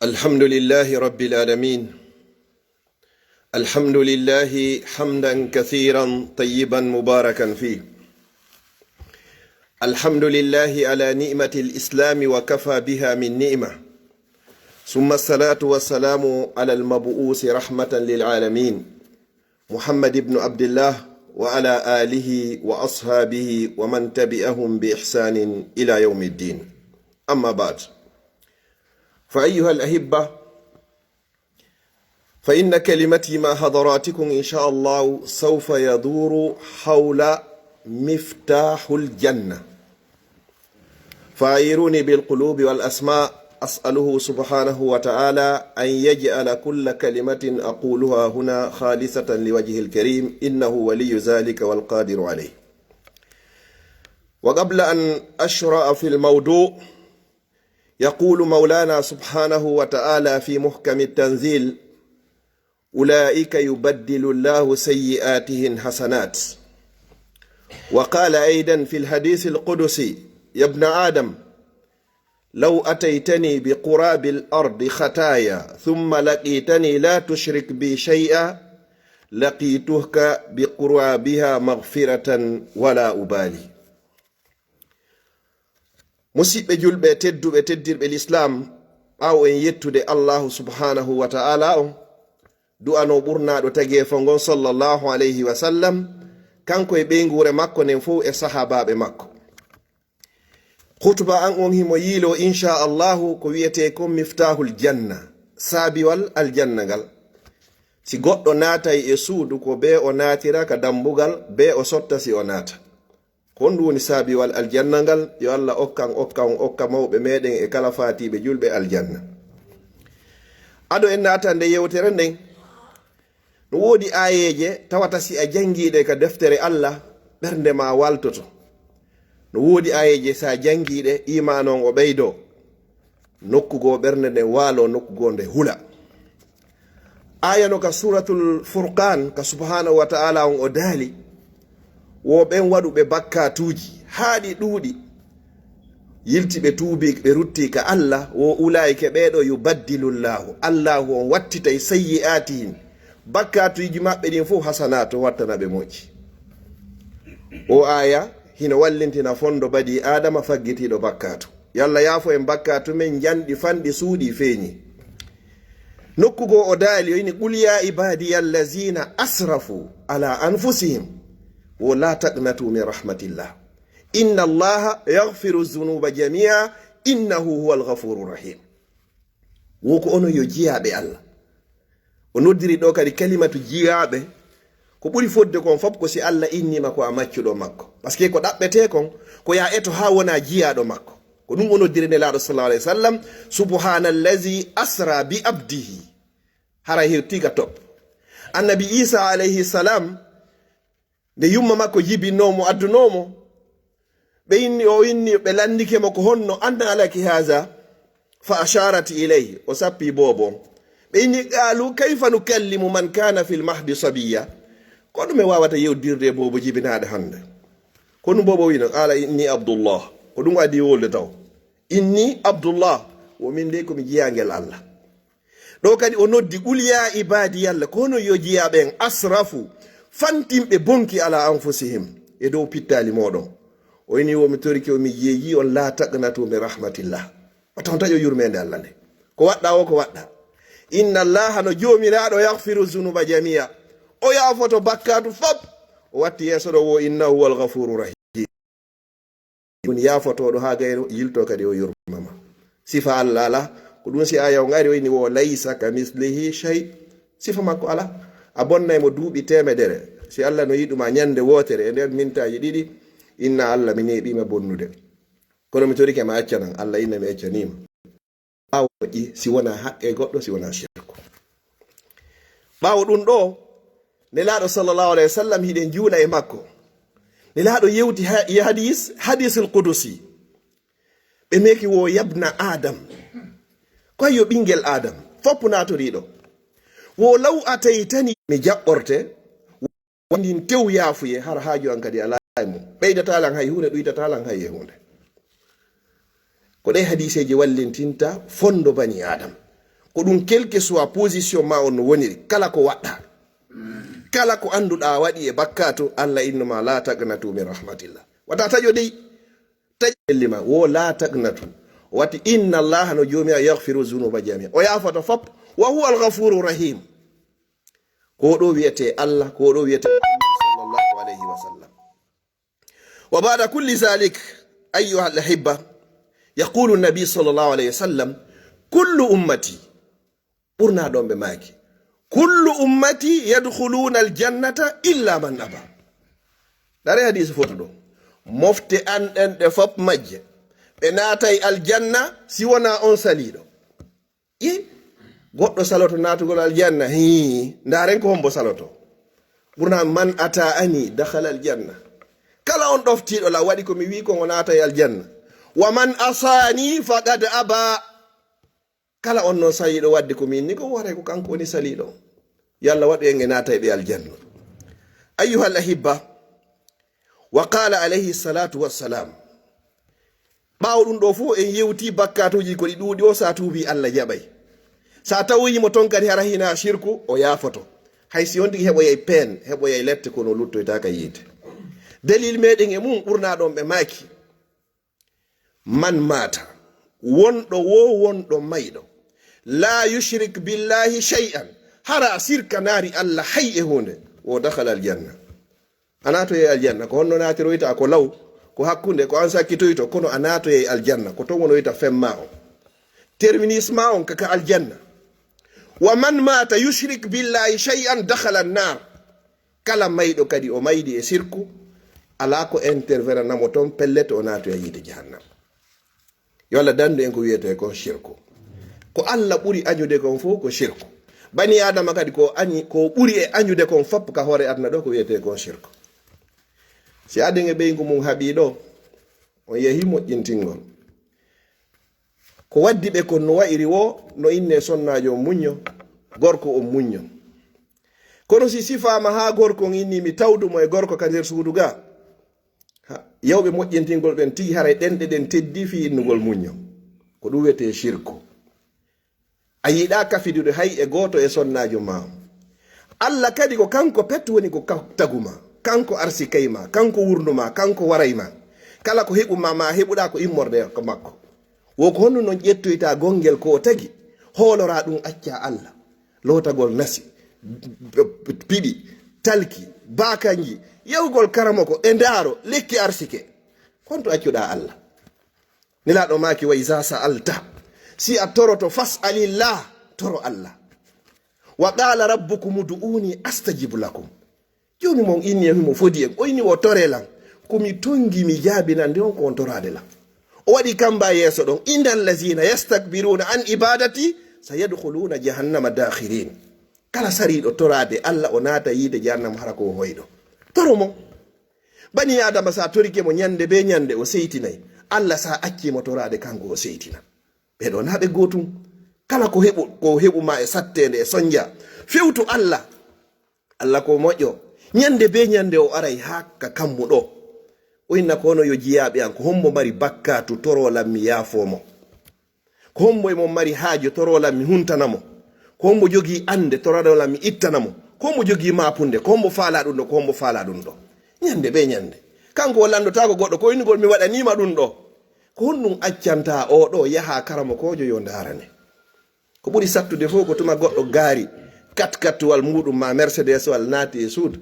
الحمد لله رب العالمين. الحمد لله حمدا كثيرا طيبا مباركا فيه. الحمد لله على نعمة الإسلام وكفى بها من نعمة، ثم الصلاة والسلام على المبعوث رحمة للعالمين محمد بن عبد الله وعلى آله وأصحابه ومن تبعهم بإحسان إلى يوم الدين. أما بعد، فأيها الأحبة، فإن كلمتي مع حضراتكم إن شاء الله سوف يدور حول مفتاح الجنة. فأعيروني بالقلوب والأسماء، أسأله سبحانه وتعالى أن يجعل كل كلمة أقولها هنا خالصة لوجه الكريم، إنه ولي ذلك والقادر عليه. وقبل أن أشرع في الموضوع، يقول مولانا سبحانه وتعالى في محكم التنزيل: أولئك يبدل الله سيئاتهم حسنات. وقال أيضا في الحديث القدسي: يا ابن آدم، لو أتيتني بقراب الأرض خطايا ثم لقيتني لا تشرك بي شيئا لقيتك بقرابها مغفرة ولا أبالي. musidɓe julɓe tedduɓe teddirɓe l'islam, ɓawo en yettude allahu subhanahu wa ta'ala on, du'ano ɓurnaɗo tageefo ngon sallallahu alayhi wa sallam, kanko e ɓeygure makko nen fof e sahabaɓe makko. khutba an on himo yiilo insha allahu ko wiyete ko miftahul janna, saabiwal aljanna ngal. si goɗɗo naatay e suudu, ko be o naatira ka dambugal, be o sotta si o naata. ko ndu woni saabiwal aljanna ngal. yo Allah okka mawɓe meɗen e kala fatiɓe julɓe aljanna. aɗo en naata nde yewtere nden, no woodi ayeje tawata si a jangiɗe ka deftere Allah, ɓernde ma waltoto. no woodi ayeje sa jangiɗe imanon o ɓeydo, nokkugo ɓernde nden waalo, nokkugo nde hula. aya no ka suratul furqan ka subhanahu wa ta'ala on o daali: wo ɓen waɗuɓe bakkatuji haaɗi ɗuuɗi, yilti ɓe tuubi ɓe rutti ka Allah, wo ulaike ɓeɗo yubaddilullahu, allahu on wattitay sayyi'atihim, bakkatuji maɓɓe ɗin fof hasanato, wattana ɓe moƴƴi. o aya hino wallintina fondo badi adama faggitiɗo bakkatu. yalla yaafo en bakkatu men janɗi fanɗi suuɗi feeñi. nokkugo o daali o yini: qul ya ibadiya allazina asrafu ala anfusihim wo la taqnatu min rahmatillah inna allaha yaghfiru dhunuba jamia innahu huwal ghafurur rahim. wo ko ono yo jiyaɓe Allah. o noddiri ɗo kadi kalimatu jiyaɓe. ko ɓuri fodde kon fof ko si Allah innima ko a maccuɗo makko, par ce que ko ɗaɓɓete kon ko ya eto ha wona jiyaɗo makko. ko ɗum o noddiri nelaɗo sallallahu alayhi wa sallam: subhanallazi asra bi abdihi. hara hewtiga top. annabi isa alayhi salam, nde yumma makko jibinnomo addunomo, ɓe inni ɓe landike mo ko honno: anna alaki haza, fa asharat ilayhi, o sappi bobo. ɓe inni: qalu kayfa nukallimu man kana fil mahdi sabiya. ko ɗume wawata yewdirde bobo jibinaɗe hande? ko ɗum bobo wino: qala inni abdullah. ko ɗum adi wolde taw: inni abdullah, wo min de komi jiyangel Allah. ɗo kadi o noddi: qul ya ibadi Allah, kono yo jiyaɓen asrafu, fantimɓe bonki ala anfusihim, e dow pittali moɗon. o ini: womi toriki omi yeeyi on la taqnatu min rahmatillah. watan taƴo yurmede Allah nde. ko waɗɗa o ko waɗɗa. inna allaha no jomiraɗo yaghfiru dhunuba jamia, o yaafoto bakkatu fop. o watti yeeso ɗo: wo innahu huwal ghafuru rahim. woni yaafotoɗo ha gayno yilto kadi o yurmama. sifa Allah ala ko ɗum si aya o ngari o ini: wo laysa ka mislihi shay. sifa makko ala. a bonnay mo duuɓi temedere, si Allah no yiɗuma ñande wotere e nder mintaji ɗiɗi, inna Allah mi neeɓima bonnude. kono mi torike ma accanan. Allah inna mi accanima. ɓawo ƴi si wona haqqe goɗɗo, si wona shirku. ɓawo ɗum ɗo, nelaɗo sallallahu alayhi wa sallam hiɗen juula e makko. nelaɗo yewti hadisul qudusi. ɓe meki wo: yabna adam, koy yo ɓingel adam foppu natoriɗo, wo law ataytani, mi jaɓɓorte wondin tew yaafuye har haaju an kadi ala mo ɓeydatalan hay hunde ɗoydatalan hay e hunde. ko ɗe hadiseji wallintinta fondo bani adam. ko ɗum quelque soit position ma on no woniri kala ko waɗɗa kala ko anduɗa waɗi e bakkato Allah innuma la tagnatu min rahmatillah wata taƴo dey taƴellima wo la tagnatu wati inna allaha no jomira yaghfiru zunuba jamia o yafata fop wa huwa alghafuru rahim ko ɗo wiyete Allah ko ɗo wiyete sallallahu alayhi wa sallam wa ba'da kulli zalik ayyuha al-ahibba yaqulu an-nabi sallallahu alayhi wa sallam kullu ummati ɓurna ɗon ɓe maaki kullu ummati yadkhuluna al-jannata illa man aba dare hadisi foto ɗo mofte an ɗen ɗe fop majje ɓe naatay aljanna si wona on saliɗo goɗɗo saloto natugol aljanna ndaren ko hombo saloto ɓurna man ata ani dakhala aljanna kala on ɗoftiɗo la waɗi komi wi ko o naatay aljanna wa man asani faqad aba kala on non saliɗo wadde komin ni ko waray ko kanko woni saliɗo yalla waɗu en e naatay ɓe aljanna ayyuha al ahibba wa qala alayhi salatu wassalam ɓaawo ɗum ɗo fof en yewti bakkatuji ko ɗi ɗuuɗi o sa tuubi Allah jaɓay sa tawimo ton kadi hara hina shirku o yafoto hay si on tigi heɓoyay peen heɓoyay lette kono luttoytaka yiide dalil meɗen e mum ɓurna ɗon ɓe maaki man mata wonɗo wo wonɗo mayɗo la yushrik billahi shay'an hara sirka naari Allah hay e hunde o dakhala aljanna anato ye aljanna ko honno natiroyta ko law ko hakkunde ko an sakkitoyto kono anato ye aljanna ko ton wonoyta femma o terminisma on kaka aljanna wa man mata yushrik billahi shay'an dakhala an-nar kala maydo kadi o maydi e sirku ala ko intervera namo ton pellet o nato e yide jahannam yolla dandu en ko wiyete ko shirku ko Allah ɓuri añude kon fof ko shirku bani adama kadi ko ɓuri e añude kon fop ka hoore aduna ɗo ko wiyete kon shirku si aden e ɓeygu mum haaɓi ɗo on yehi moƴƴintingol ko waddi ɓe kon no wa'iri wo no inne sonnajo muñño gorko on muñño kono si sifama ha gorko on inni mi tawdumo e gorko ka nder suudu ga yawɓe moƴƴintingol ɓen tigi haray ɗenɗe ɗen teddi fi innugol muñño ko ɗum wiyete shirku a yiɗa kafidude hay e goto e sonnajo ma Allah kadi ko kanko pet woni ko taguma kanko arsi kayma kanko wurnuma kanko warayma kala ko heɓuma ma heɓuɗa ko immorde ko makko wo ko honno non ƴettoyta gongel ko o tagi hoolora ɗum acca Allah lotagol nasi piɗi talki bakanji yewgol karamoko e ndaaro lekki arsike konto accuɗa Allah nelaɗo maki wa iza sa'alta si a toroto fas'alillah toro Allah wa qala rabbukum ud'uni astajib lakum joni mon inni mo fodi en o inni o torelan komi tongi mi jaabinan de on ko on torade la o wadi kamba yeso don indal lazina yastakbiruna an ibadati sayadkhuluna jahannama dakhirin kala sarido torade Allah o nata yide jahannam harako hoydo toromo bani adama sa torike mo nyande be nyande o seytinay Allah sa acci mo torade kanko o seytina be do nabe gotum kala ko hebu ma e sattende e sonja fewtu Allah ko moƴƴo nyande be nyande o aray hakka kammu ɗo o inna ko no yo jiyaɓe an ko hombo mari bakkatu torolam mi yaafomo ko hombo e mo mari haajo torolam mi huntanamo ko hombo jogi ande torolam mi ittanamo ko hombo jogi mapunde ko hombo faala ɗum ɗo ko hombo faala ɗum ɗo nyande be nyande kanko wallandota ko goɗɗo ko innugol mi waɗanima ɗum ɗo ko honɗum accanta o ɗo yaha karamo kojo yo darane ko ɓuri sattude fof ko tuma goɗɗo gaari katkattuwal muɗum ma mercedes wal naati e suudu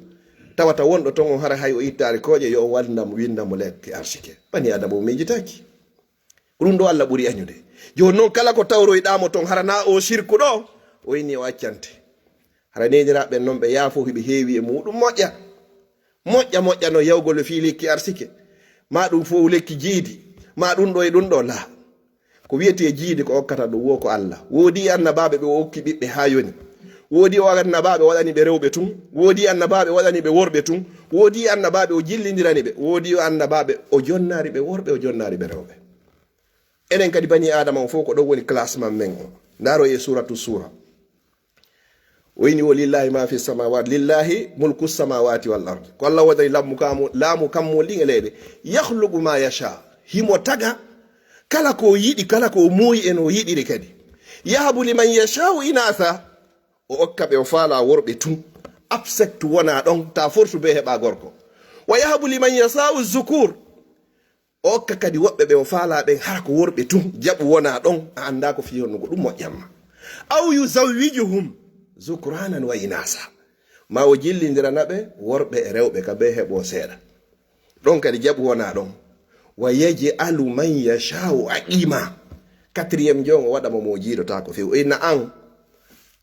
tawata wonɗo ton o hara hay o ittare koje yo waldamo windamo lekki arsike bani adama o mijitaki ɗum ɗo Allah ɓuri añude joni noon kala ko tawroyɗamo ton harana o shirku ɗo o inni o accante hara neniraɓe noon ɓe yaafo hiɓe heewi e muɗum moƴƴa no yawgol fi lekki arsike ma ɗum fof lekki jiidi ma ɗum ɗo e ɗum ɗo la ko wiyete jiidi ko okkata ɗum wo ko Allah woodi annabaɓe ɓe okki ɓiɓɓe ha yoni woodi o annabaɓe waɗani ɓe rewɓe tun woodi annabaɓe waɗani ɓe worɓe tun woodi annabaɓe o jillidirani ɓe woodi annabaɓe o jonnari ɓe worɓe o jonnari ɓe rewɓe enen kadi bani adama o fof ko ɗon woni classement men o ndaro e suratu sura o yini wo lillahi ma fi samawati lillahi mulku samawati wal ard ko Allah waɗani laamu kammo ɗin e leyɗe yahlugu ma yasha himo taga kala ko yiɗi kala ko muuyi en o yiɗiri kadi yahabu liman yashau inatha o okka ɓe o faala worɓe tun absect wona ɗon ta fortu be heɓa gorko. wa yahabu liman yashau zukur o okka kadi woɓɓe ɓe o faala ɓen hara ko worɓe tun jaɓu wona ɗon a anda ko fi honnugo ɗum moƴƴamma. aw yuzawijuhum zukranan wa inasa ma o jillindirana ɓe worɓe e rewɓe ka be heɓo seeɗa ɗon kadi jaɓu wona ɗon. wa yaj'alu man yashau aqima 4e jon o waɗamo mo jiidota ko few inna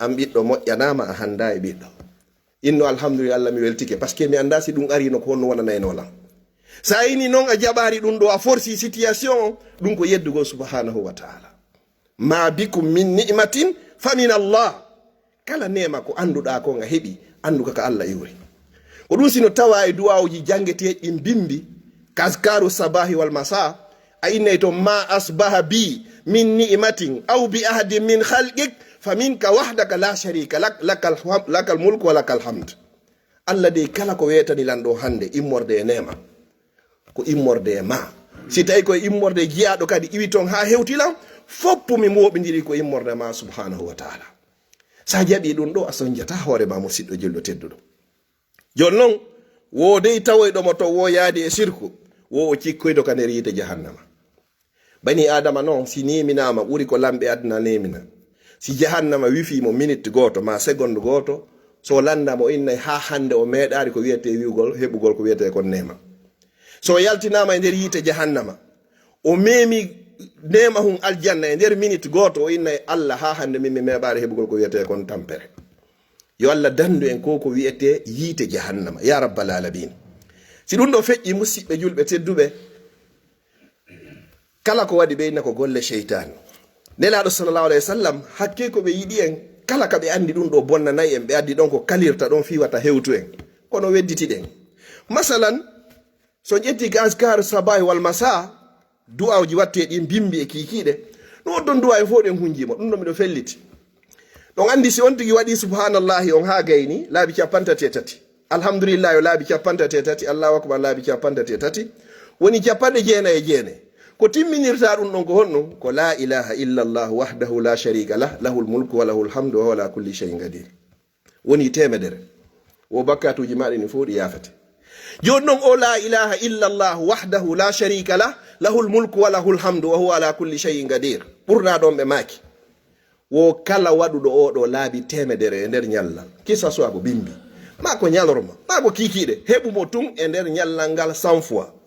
an ɓiɗɗo moƴƴanama a handa e ɓiɗɗo inno alhamdulillah Allah mi weltike par ce que mi anda si ɗum arino ko honno wonanaynolam. sa yini noon a jaɓari ɗum ɗo a forci situation o ɗum ko yeddugo subhanahu wa ta'ala. ma bikum min ni'matin fa min Allah. kala nema ko anduɗa ko nga heɓi anduka ka Allah iwri ko ɗum sino tawa e duwawuji jangeteɗi bimbi kaskaru sabahi wal masa a innay to ma asbaha bi min ni'matin aw bi ahadin min khalqik faminka wahdaka la sharika lakal mulku wa lakal hamd. Allah de kala ko wetani lanɗo hande immorde e nema ko immorde e ma. si tawi koye immorde jiyaɗo kadi iwi ton ha hewtilam foppu mi moɓidiri ko immorde ma subhanahu wa ta'ala. sa jaɓi ɗum ɗo a soñjata hoore ma musidɗo julɗo tedduɗo. joni noon wodey tawoyɗomo to wo yaadi e sirku wo o cikkoydo ka nder yiite jahannama. bani adama noon si neminama ɓuri ko lamɓe aduna nemina. si jahannama wifimo minute goto ma seconde goto so landama o innay ha hande o meeɗari ko wiyete wiwgol heɓugol ko wiyete kon nema. so yaltinama e nder yiite jahannama o memi nema hun aljanna e nder minute goto o innay Allah ha hande min mi meeɓari heɓugol ko wiyete kon tampere. yo Allah dandu en ko wiyete yiite jahannama ya rabbal alamin. si ɗum ɗo feƴƴi musidɓe julɓe tedduɓe kala ko waɗi ɓeyna ko golle sheytan. nelaɗo sallallahu alayhi wa sallam hakke ko ɓe yiɗi en kala ka ɓe andi ɗum ɗo bonnanayi en ɓe addi ɗon ko kalirta ɗon fiwata hewtu en kono wedditiɗen. masalan so ƴetti ka askar sabahi wal masa du'awji watte ɗin bimbi e kikiɗe ɗum ɗon du'a en fo ɗen hunjimo ɗum ɗo miɗo felliti. ɗon andi si on tigi waɗi subhanallahi on ha gayni laabi 33 alhamdulillah yo laabi 33 allahu akbar laabi 33 woni 99 ko timminirta ɗum ɗon ko honno ko la ilaha illa allah wahdahu la sharika lah lahul mulku wa lahul hamdu wa huwa ala kulli shay'in qadir woni temedere wo bakkatuji maɗa ni fo ɗi yafete. joni noon o la ilaha illa allah wahdahu la sharika lah lahul mulku wa lahul hamdu wa huwa ala kulli shay'in qadir ɓurna ɗon ɓe maaki wo kala waɗuɗo oɗo laabi temedere e nder ñallal kisa so ako bimbi ma ko ñalorma ma ko kikiɗe heɓumo tun e nder ñallal ngal 100 fois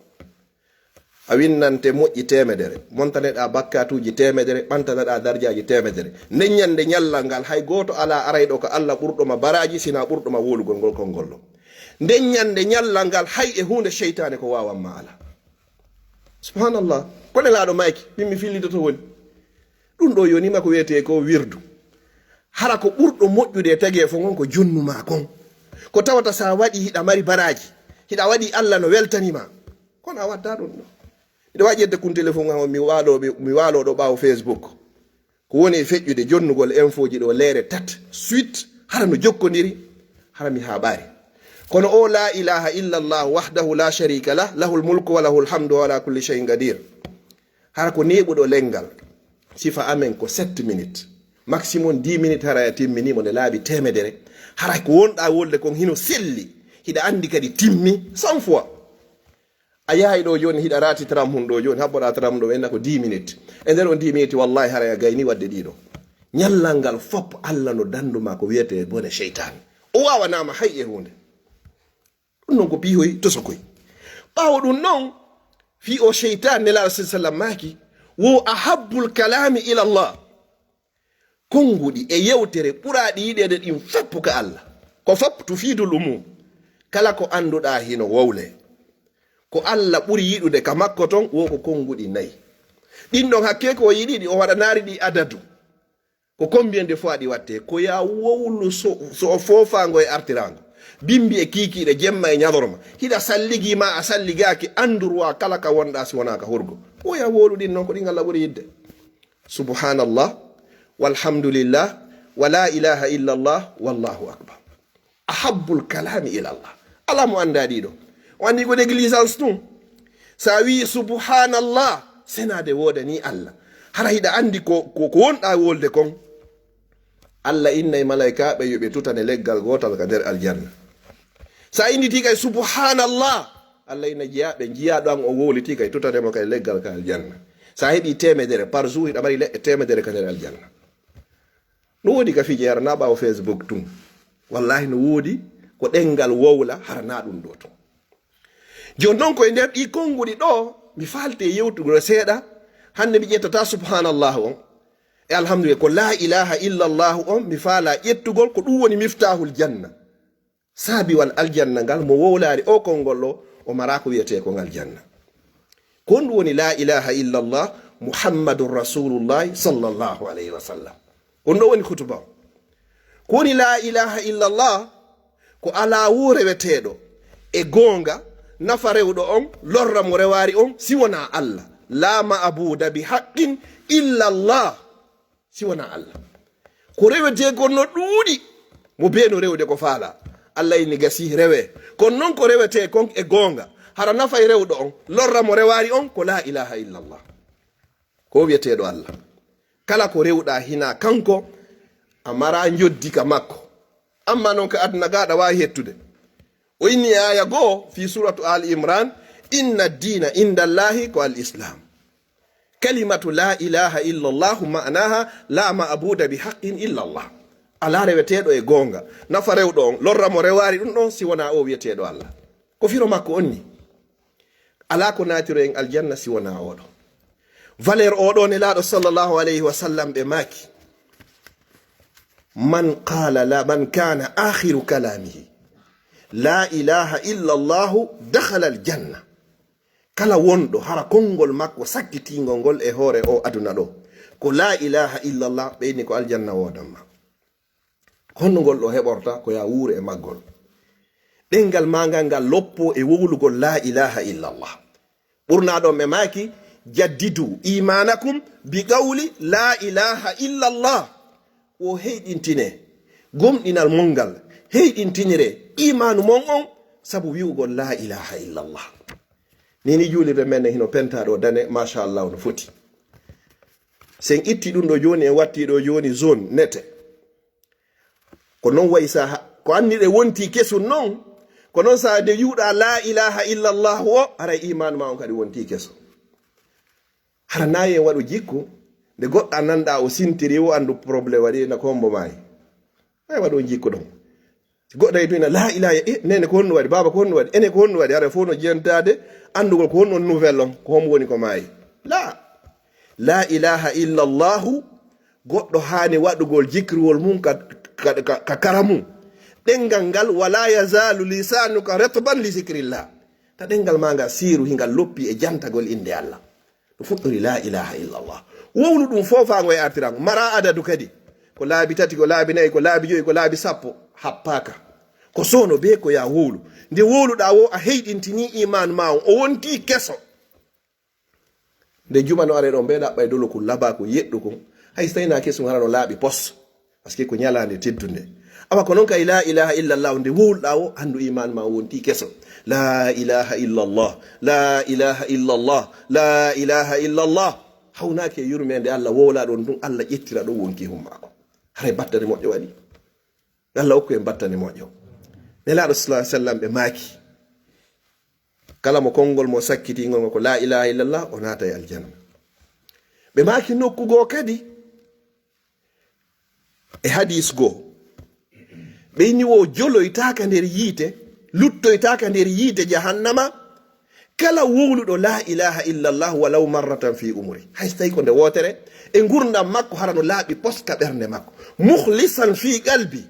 a winnante moƴƴi temedere montaneɗa bakkatuji temedere ɓantaneɗa dardiaji temedere nden ñande ñallal ngal hay goto ala arayɗo ko Allah ɓurɗoma baraji sina ɓurɗoma wolugol ngol kolngollo nden ñande ñallal ngal hay e hunde sheytane ko wawanma ala. subhanallah kone laaɗo mayki mimmi fillidoto woni ɗum ɗo yonima ko wiyete ko wirdu hara ko ɓurɗo moƴƴude e tagi fo gon ko jonnuma kon ko tawata sa waɗi hiɗa mari baraji hiɗa waɗi Allah no weltanima kono a wadda ɗum ɗo. ida waji yedde kun téléphone am mi walo do bawo Facebook ko woni feƴƴude jonnugol info ji do leere tat suite hara no jokkodiri hara mi habari kono o la ilaha illa allah wahdahu la sharika lah lahul mulku wa lahul hamdu wa ala kulli shay'in qadir hara ko nebudo lengal sifa amen ko 7 minutes maximum 10 minutes hara timmini mo ne laabi temedere hara ko wonda wolde kon hino selli hida andi kadi timmi 100 fois a yahay ɗo joni hiɗa rati tram hun ɗo joni habboɗa tram ɗo enna ko 10 minutes e nder on 10 minutes wallahi hara ya gayni wadde ɗiɗo ñallal ngal fop Allah no danduma ko wiyete bone sheytan o wawanama hay e hunde ɗum noon ko piihoy to sokoy ɓawo ɗum noon fi o sheytan nelaɗo sallam maki wo ahabbul kalami ila Allah konguɗi e yewtere ɓuraɗi yiɗede ɗin fop ka Allah ko fop tufidul umum kala ko anduɗa hino wowle ko Allah ɓuri yiɗude ka makko ton wo ko konguɗi nayi ɗin ɗon hakke ko yiɗiɗi o waɗa naari ɗi adadu ko combien de fois ɗi watte ko ya wowlu so o fofango e artirango bimbi e kikiɗe jemma e ñalorma hiɗa salligima a salligaki andurwa kala ka wonɗa si wona ka hurgo o ya wolu ɗin noon ko ɗin Allah ɓuri yidde subhanallah walhamdulillah wa la ilaha illa allah wallahu akbar ahabbul kalami ila Allah ala mo anda ɗiɗo wandi ko négligence tum sa wi subhanallah senade wodani Allah hara hiɗa andi ko wonɗa wolde kon Allah inna e malaikaɓe yoɓe tutane leggal gotal ka nder aljanna. Sa inditi kay subhanallah Allah inna jiyaɓe jiyaɗo an o woliti kay tutanemo kay leggal ka aljanna. Sa heɓi temedere par jour hiɗa mari leɗɗe temedere ka nder aljanna. No wodi ka fije harana ɓawo Facebook tun wallahi no wodi ko ɗengal wowla harana ɗum ɗo to. Jon non koye nder ɗi konguɗi ɗo mi falte yewtugo seeɗa hande mi ƴettata subhanallah on e alhamdulillah ko la ilaha illallah on mi faala ƴettugol ko ɗum woni miftahul janna saabiwal aljanna ngal mo wowlari o konngol ɗo o mara ko wiyete ko ngal janna ko ɗum woni la ilaha illallah muhammadun rasulullahi sallallahu alayhi wa sallam on ɗo woni hutuba ko woni la ilaha illallah ko ala wu reweteɗo e gonga nafa rewɗo on lorra mo rewari on siwona Allah la ma'buda bi haqqin illa Allah siwona Allah ko rewete gonno ɗuuɗi mo beeno rewde ko faala Allah ini gasi rewe kono non ko rewete kon e gonga hara nafa e rewɗo on lorra mo rewari on ko la ilaha illa Allah ko wiyeteɗo Allah kala ko rewɗa hina kanko amara joddi ka makko amma non ka adna gaɗa wawi hettude o inni aya goo fi suratu al imran inna dina inda allahi ko al islam kalimatu la ilaha illa allah ma'naha la ma'buda bi haqqin illa allah ala reweteɗo e gonga nafa rewɗo on lorra mo rewari ɗum ɗon si wona o wiyeteɗo Allah ko firo makko onni ala ko natiro en aljanna si wona oɗo valeur oɗo ne laaɗo sallallahu alayhi wa sallam ɓe maki man qala la man kana akhiru kalamihi la ilaha illa allah dakhala aljanna kala wonɗo hara konngol makko sakkitingol ngol e hoore o aduna ɗo ko la ilaha illa allah ɓeyni ko aljanna wodanma honno ngol ɗo heɓorta ko ya wuure e maggol ɗengal magal ngal loppo e wowlugol la ilaha illa allah ɓurna ɗon ɓe maki jaddidu imanakum bi qawli la ilaha illa allah o heyɗintine gomɗinal mongal heyɗintinire imanu mon on sabu wi'ugol la ilaha illa allah nini julirde men hino pentaɗo dane machallah no foti sen itti ɗum ɗo joni en watti ɗo joni zone nete ko non wayi sa ko anniɗe wonti kesum non ko non sa de yuɗa la ilaha illa allah o ara imanu ma on kadi wonti keso hara nayi en waɗu jikku nde goɗɗa nanɗa o sintiri o andu probléme waɗi na kombo mayi ay waɗu jikku ɗon goɗɗo yidina la ilaha nene ko honno waɗi baba ko honno waɗi ene ko honno waɗi ara fof no jentade andugol ko honno nouvelle on ko homo woni ko mayi la ilaha illa allah goɗɗo hani waɗugol jikruwol mum ka karamu ɗengal ngal wala yazalu lisanuka ratban li zikrillah ta ɗengal maga siru hingal loppi e jantagol inde Allah ɗum fuɗɗori la ilaha illa allah wowlu ɗum fofago e artirango mara adadu kadi ko laabi tati ko laabi nayyi ko laabi joyi ko laabi sappo happaka ko sono be ko ya wowlu nde wowluɗa wo a heyɗintini iman ma o wonti keso nde juma no are ɗon ɓe ɗaɓɓa e dolo ko laba ko yeɗɗu ko hay so tawina kesum harano laaɓi pos par ce que ko ñalande teddude awa ko noon kay la ilaha illallah nde wowluɗa o andu iman ma wonti keso la ilaha illallah la ilaha illallah la ilaha illallah hawnaki e yurmede Allah wowla ɗon ɗum Allah ƴettira ɗum wonki hummako haray battane moƴƴo waɗi Allah hokku en battane moƴƴo nelaɗo sallallahu alaihi wasallam ɓe maaki kala mo konngol mo sakkitingol ko la ilaha illallah o naata e aljanna ɓe maaki nokkugo kadi e hadis goo ɓe inni wo joloytaka nder yiite luttoytaka nder yiite jahannama kala wowluɗo la ilaha illallah walaw marratan fi umri hay so tawi ko nde wotere e gurdam makko harano laaɓi poska ɓernde makko mukhlisan fi qalbi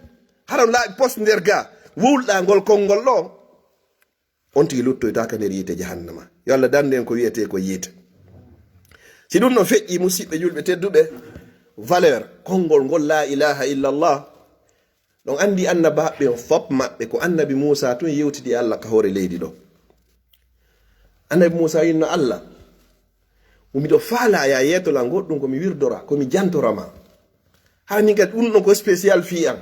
harano laaɓi pos nder ga wowluɗa ngol konngol ɗo on tigi luttoytaka nder yiite jahannama yo Allah dande en ko wiyete ko yiite si ɗum no feƴƴi musidɓe julɓe tedduɓe valeur konngol ngol la ilaha illallah ɗon andi annabaɓe fop maɓɓe ko annabi Musa tun yewtidi Allah ka hoore leydi ɗo annabi Musa yinno Allah miɗo faala ya yetolal goɗɗum komi wirdora komi jantorama ha min kadi ɗum ɗon ko spécial fi an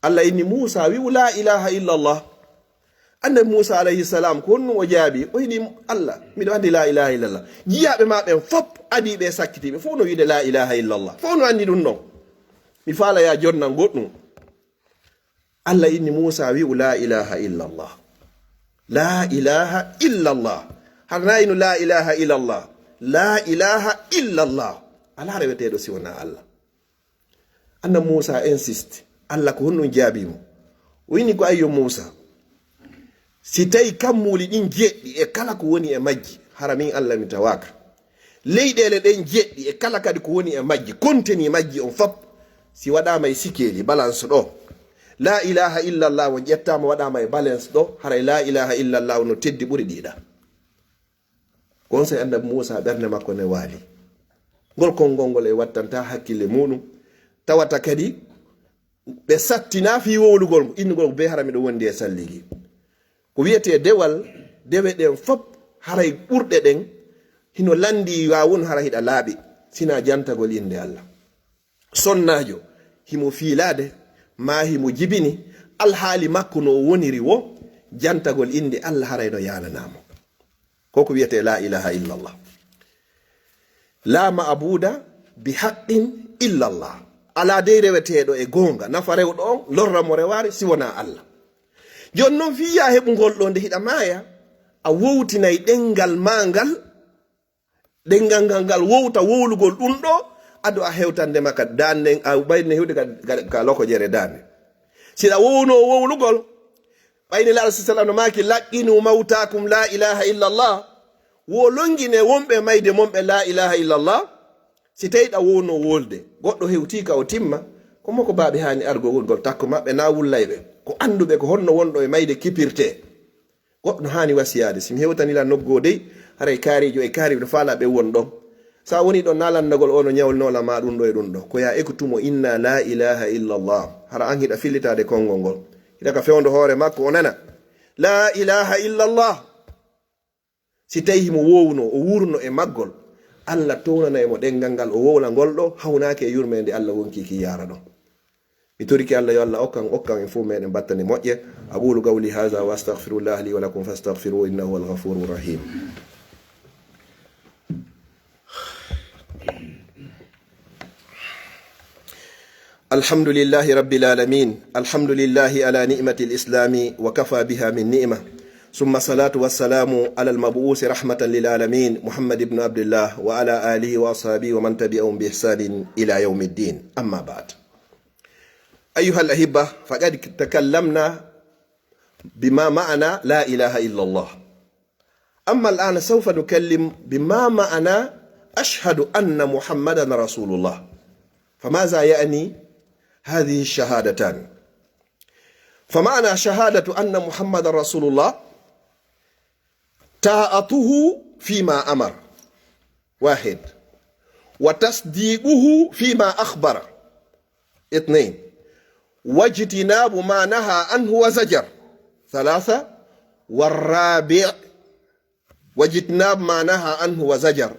Allah inni Musa wi'u la ilaha illallah annabi Musa alayhi salam ko honno o jaabi o yiɗi Allah miɗo andi la ilaha illallah jiyaɓe ma ɓen fop adi ɓe sakkitiɓe fof no wiide la ilaha illallah fof no andi ɗum ɗon mi faala ya jonnan goɗɗum Allah inni Musa wi'u la ilaha illallah la ilaha illallah harna inu la ilaha illallah la ilaha illallah ala reweteɗo si wona Allah annabi Musa insiste Allah ko honno jaabimo o inni ko ayyo Musa si tawi kammuli ɗin jeɗɗi e kala ko woni e majji hara min Allah mi tawaka leyɗele ɗen jeɗɗi e kala kadi ko woni e majji konteni majji on fop si waɗama e sikeli balance ɗo la ilaha illallah o ƴettama waɗama e balance ɗo haray la ilaha illallah no teddi ɓuri ɗiɗa gon say annabi Musa ɓernde makko ne waali ngol konngol ngol e wattanta hakkille muɗum tawata kadi ɓe sattina fi wowlugol innugol be hara miɗo wondi e salligi ko wiyete dewal dewe ɗen fop haray ɓurɗe ɗen hino landi wawun hara hiɗa laaɓi sina jantagol inde Allah sonnajo himo fiilade ma himo jibini alhaali makko no woniri wo jantagol inde Allah harayno yananamo koko wiyete la ilaha illallah la ma'buda bi haqqin illallah ala dey reweteɗo e gonga nafa rewɗo on lorra mo rewari si wona Allah jon noon fiya heɓugol ɗo nde hiɗa maya a wowtinayi ɗengal mangal ɗengal ngal wowta wowlugol ɗum ɗo ado a hewtandema ka danden a ɓayne hewde ka loko jere dande siɗa wowno wowlugol ɓayni la sallam no maki laqqinu mawtakum la ilaha illallah wo longine wonɓe mayde monɓe la ilaha illallah si tawi ɗa wowno wolde goɗɗo hewtika o timma komo ko baɓe hani argo wulgol takko maɓɓe na wullayɓe ko anduɓe ko honno wonɗo e mayde kipirte goɗɗo hani wasiyade simi hewtanila noggo dey haray kaarijo e kaari ɗo faala ɓe won ɗon sa woni ɗon nalandagol ono ñawlnola ma ɗum ɗo e ɗum ɗo ko ya ekkutumo inna la ilaha illallah hara an hiɗa fillitade konngol ngol hiɗa ka fewndo hoore makko o nana la ilaha illallah si tawi himo wowno o wurno e maggol Allah townana emo ɗengal ngal o wowla ngol ɗo hawnake e yurmede Allah wonki ki yara ɗon mi toriki Allah yo Allah okkan en fo meɗen battane moƴƴe aqulu qawli hadha wa astaghfirullah li wa lakum fastaghfiruhu innahu huwal ghafurur rahim الحمد لله رب العالمين الحمد لله على نعمة الإسلام وكفى بها من نعمة ثم الصلاة والسلام على المبعوث رحمة للعالمين محمد بن عبد الله وعلى آله وأصحابه ومن تبعهم بإحسان إلى يوم الدين أما بعد أيها الأحبة فقد تكلمنا بما معنى لا إله إلا الله أما الآن سوف نكلم بما معنى أشهد أن محمدا رسول الله فماذا يعني هذه الشهادتان فمعنى شهادة أن محمد رسول الله طاعته فيما أمر واحد وتصديقه فيما أخبر اثنين واجتناب ما نهى عنه وزجر ثلاثة والرابع واجتناب ما نهى عنه وزجر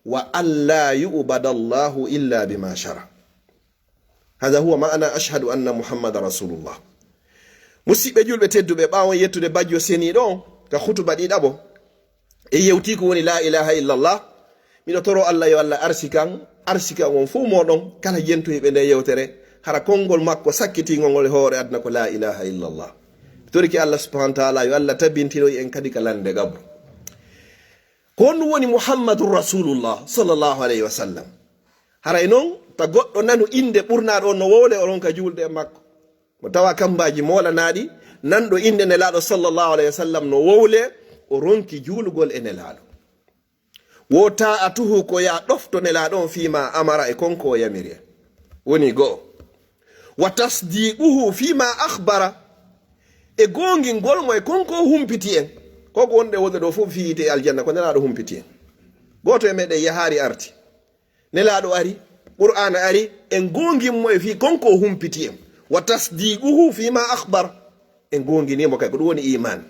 وألا يؤبد الله إلا بما شرع هذا هو معنى أشهد أن محمد رسول الله musidɓe julɓe tedduɓe ɓawon yettude bajjo seni ɗo ka hutuba ɗiɗaɓo e yewti ko woni la ilaha illallah miɗo toro Allah yo Allah arsikan on fuu moɗon kala jentoyiɓe nde yewtere hara konngol makko sakkitingol ngol hoore adna ko la ilaha illallah toriki Allah subhanahu wa ta'ala yo Allah tabbintinoyi en kadi ka lande gabru ko honɗum woni muhammadun rasulullah sallllahu alayhi wa sallam haray noon ta goɗɗo nanu inde ɓurnaɗo no wowle o ronka julde makko mo tawa kambaji molanaɗi nanɗo inde nelaɗo sallllahu alayhi wa sallam no wowle o ronki juulugol e nelaɗo wo ta'atuhu ko ya ɗofto nelaɗo on fima amara e konko o yamiri woni go'o wa tasdiquhu fima akhbara e gongingol mo e konko humpiti en koko wonɗe wonde ɗo fof fiyite aljanna ko nelaɗo humpiti en goto e meɗen yahari arti nelaɗo ari qur'ana ari en gongimmo e fi konko humpiti en wa tasdiquhu fima akhbar en gonginimo kay ko ɗum woni iman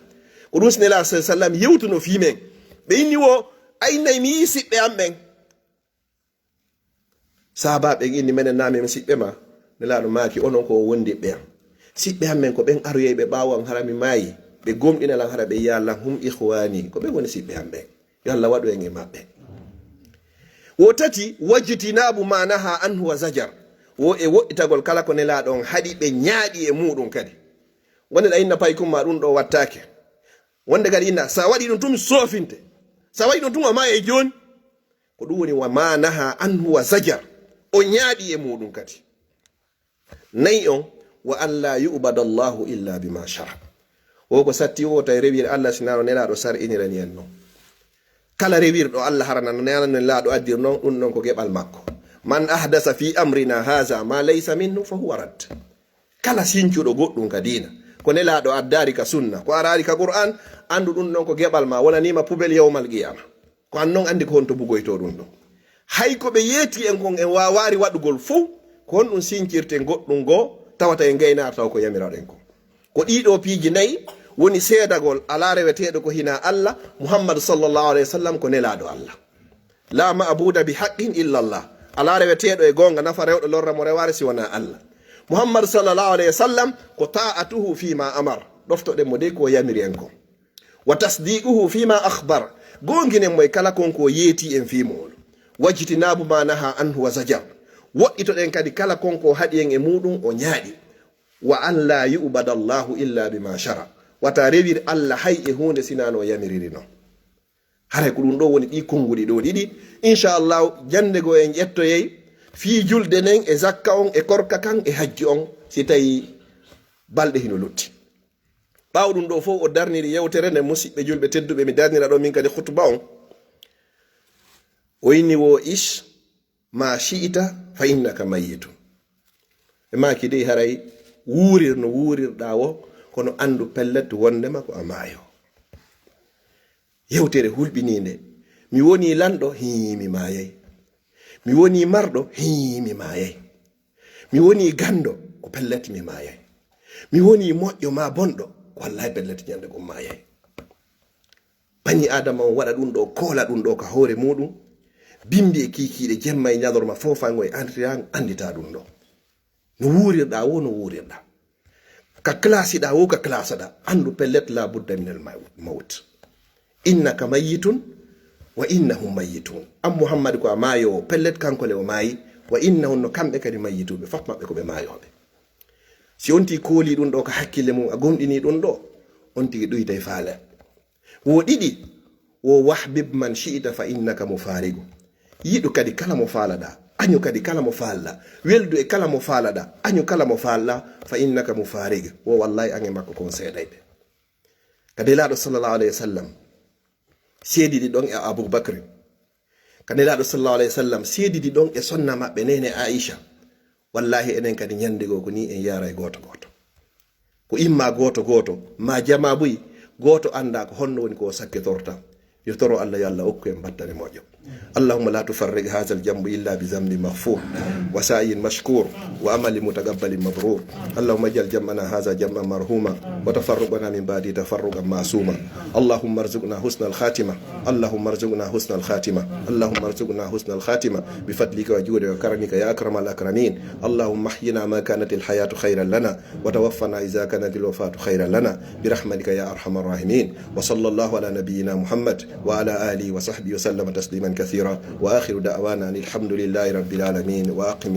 ko ɗum sinela sallam yewtuno fimen ɓe inni wo aynay mi yi siɓɓe am ɓen sahabaɓe inni menen nami mi siɓɓe ma nelaɗo maaki onon ko wondi ɓe am siɓɓe am men ko ɓen aroyeɓe ɓawan harami maayi ɓe gomɗina lan hara ɓe yallan hum ihwani ko ɓe woni siɓɓe hamɓe yo Allah waɗu en e maɓɓe. Wo tati wajjitinabu ma naha anhu wa zajar, wo e woɗɗitagol kala ko nelaɗon haɗi ɓe ñaaɗi e muɗum kadi. Wonde ɗa inna pay kumma ɗum ɗo wattake, wonde kadi inna sa waɗi ɗum tumi sofinte, sa waɗi ɗum tuma ma e joni, ko ɗum woni wa ma naha anhu wa zajar, o ñaaɗi e muɗum kadi. Nayi on wa an la yu'bada Allahu illa bima shara, wo ko satti o tawi rewir Allah sinano nelaɗo sar inirani en noon. Kala rewirɗo Allah harana no nelaɗo addir noon, ɗum noon ko geɓal makko. Man ahdasa fi amrina haza ma laysa minhu fa huwa rad. Kala sincuɗo goɗɗum ka dina ko nelaɗo addari ka sunna, ko arari ka Qur'an, andu ɗum noon ko geɓal ma, wonanima pubel yawmal qiyama. Ko an noon andi ko honto bugoyto ɗum ɗon. Hay ko ɓe yeeti en kon en wawari waɗugol fuu, ko hon ɗum sincirte goɗɗum goo tawata e gaynar taw ko yamiraɗen ko. Ko ɗiɗo piiji nayi woni seedagol ala reweteɗo ko hina Allah, Muhammad sallallahu alaihi wasallam ko nelaɗo Allah. La ma'buda bi haqqin illa Allah, ala reweteɗo e gonga nafa rewɗo lorra mo reware si wona Allah. Muhammad sallallahu alaihi wasallam ko ta'atuhu fima amar, ɗoftoɗen mo de ko yamiri en ko. Wa tasdiquhu fima akhbar, gonginen mo e kala kon ko yeeti en fimol. Wajjitinabu ma naha anhu wa zajar, woɗɗitoɗen kadi kala kon ko haɗi en e muɗum o ñaaɗi. Wa an la yu'bada Allahu illa bima shara, wata rewir Allah hay e hunde sinano yamiriri non. Haray ko ɗum ɗo woni ɗi konguɗi ɗo ɗiɗi. Inchallahu jande go en ƴettoyey fi julde nen e zakka on e korka kan e hajji on, si tawi balɗe hino lutti. Ɓaw ɗum ɗo fof o darniri yewtere nde musidɓe julɓe tedduɓe mi darnira ɗo min kadi khutba on. O inni wo ish ma shi'ita fa innaka mayyitun. E maki de haray wuurir no wuurirɗa wo, kono andu pellet wondema ko a maayo. Yewtere hulɓininde, mi woni lanɗo mi maayay, mi woni marɗo mi maayay, mi woni gando ko pellet mi maayay, mi woni moƴƴo ma bonɗo ko wallahi pellet ñande ko maayay. Bani adama on waɗa ɗum ɗo, koola ɗum ɗo ka hoore muɗum, bimbi e kikiɗe jemma e ñadorma fofango e andita ɗum ɗo. No wuurirɗa wo no wuurirɗa, ka klasiɗa wo ka klasaɗa, andu pellet la budda minal maut. Innaka mayyitun wa innahum mayyitun. Am Muhammad ko a maayo, pellet kankole o maayi, wa innahum no kamɓe kadi mayyituɓe, fat maɓɓe ko ɓe maayoɓe. Si on ti kooli ɗum ɗo ka hakkille mum, a gomɗini ɗum ɗo, on tigi ɗoyta e faale. Wo ɗiɗi, wo wahbib man shi'ita fa innaka mufarigu. Yiɗu kadi kala mo faalaɗa, añu kadi kala mo faalɗa, weldu e kala mo faalaɗa, añu kala mo faalɗa, fa innaka mufarig. Wo wallahi ange makko kon seeɗayɓe. Kadi laaɗo sallallahu alayhi wa sallam seedidi ɗon e Aboubacry, kadi laaɗo sallallahu alayhi wa sallam seedidi ɗon e sonna maɓɓe nene Aisha. Wallahi enen kadi ñande go ko ni en yara e goto goto, ko imma goto goto ma jama buyi goto anda ko honno woni ko sakkitorta. يترى الله يلا أكوين بدل موجب. اللهم لا تفرق هذا الجنب إلا بذنب مغفور وسعي مشكور وأمل متقبل مبرور. اللهم اجعل جمعنا هذا جمعا مرحوما وتفرقنا من بعد تفرقا معصوما. اللهم ارزقنا حسن الخاتمة، اللهم ارزقنا حسن الخاتمة، اللهم ارزقنا حسن الخاتمة بفضلك وجودك وكرمك يا أكرم الأكرمين. اللهم احينا ما كانت الحياة خيرا لنا وتوفنا إذا كانت الوفاة خيرا لنا برحمتك يا أرحم الراحمين. وصلى الله على نبينا محمد وعلى آله وصحبه وسلم تسليما كثيرا، وآخر دعوانا الحمد لله رب العالمين. وأقم